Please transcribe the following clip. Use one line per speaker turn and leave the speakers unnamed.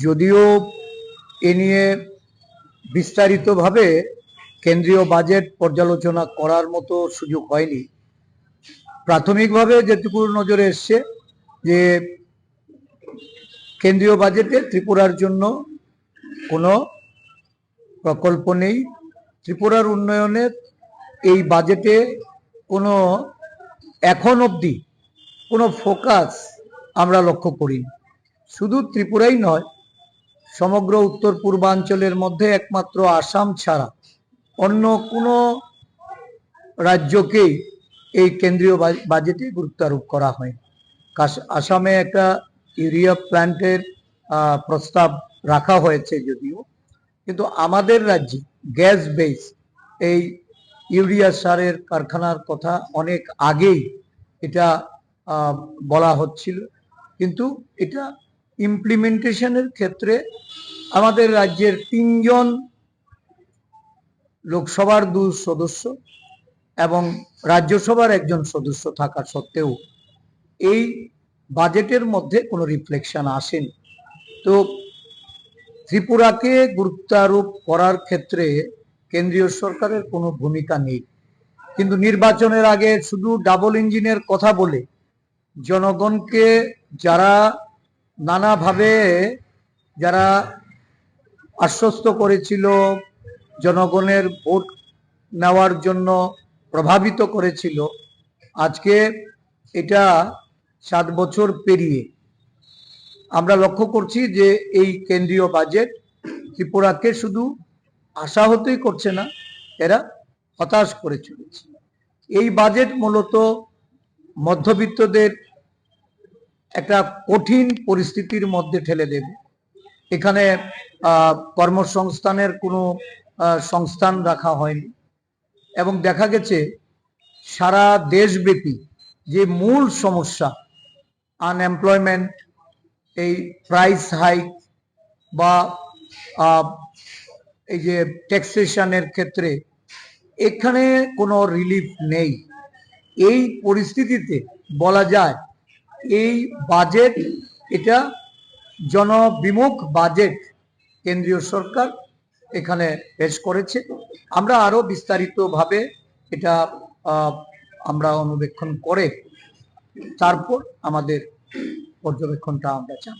যদিও এ নিয়ে বিস্তারিতভাবে কেন্দ্রীয় বাজেট পর্যালোচনা করার মতো সুযোগ হয়নি। প্রাথমিকভাবে যেটুকু নজরে এসছে যে কেন্দ্রীয় বাজেটে ত্রিপুরার জন্য কোনো প্রকল্প নেই। ত্রিপুরার উন্নয়নের এই বাজেটে কোনো এখন অবধি কোনো ফোকাস আমরা লক্ষ্য করিনি। শুধু ত্রিপুরাই নয়, সমগ্র উত্তর পূর্বাঞ্চলের মধ্যে একমাত্র আসাম ছাড়া অন্য কোনো রাজ্যকেই এই কেন্দ্রীয় বাজেটে গুরুত্ব আরোপ করা হয়। আসামে একটা ইউরিয়া প্ল্যান্টের প্রস্তাব রাখা হয়েছে যদিও, কিন্তু আমাদের রাজ্যে গ্যাস বেস এই ইউরিয়া সারের কারখানার কথা অনেক আগেই এটা বলা হচ্ছিল, কিন্তু এটা ইমপ্লিমেন্টেশনের ক্ষেত্রে আমাদের রাজ্যের 3 জন লোকসভার 2 সদস্য এবং রাজ্যসভার 1 জন সদস্য থাকা সত্ত্বেও এই বাজেটের মধ্যে কোনো রিফ্লেকশন আসেনি। তো ত্রিপুরাকে গুরুত্ব আরোপ করার ক্ষেত্রে কেন্দ্রীয় সরকারের কোনো ভূমিকা নেই, কিন্তু নির্বাচনের আগে শুধু ডাবল ইঞ্জিনের কথা বলে জনগণকে যারা নানাভাবে যারা আশ্বস্ত করেছিল, জনগণের ভোট নেওয়ার জন্য প্রভাবিত করেছিল, আজকে এটা 7 বছর পেরিয়ে আমরা লক্ষ্য করছি যে এই কেন্দ্রীয় বাজেট ত্রিপুরাকে শুধু আশাহতই করছে না, এরা হতাশ করে চলেছে। এই বাজেট মূলত মধ্যবিত্তদের একটা কঠিন পরিস্থিতির মধ্যে ঠেলে দেবে। এখানে কর্মসংস্থানের কোনো সংস্থান রাখা হয়নি এবং দেখা গেছে সারা দেশব্যাপী যে মূল সমস্যা আনএমপ্লয়মেন্ট, এই প্রাইস হাইক বা এই যে ট্যাক্সেশনের ক্ষেত্রে এখানে কোনো রিলিফ নেই। এই পরিস্থিতিতে বলা যায় এই বাজেট এটা জনবিমুখ বাজেট কেন্দ্রীয় সরকার এখানে পেশ করেছে। আমরা আরো বিস্তারিতভাবে এটা আমরা অনুবেক্ষণ করে তারপর আমাদের পর্যবেক্ষণটা আমরা চাই।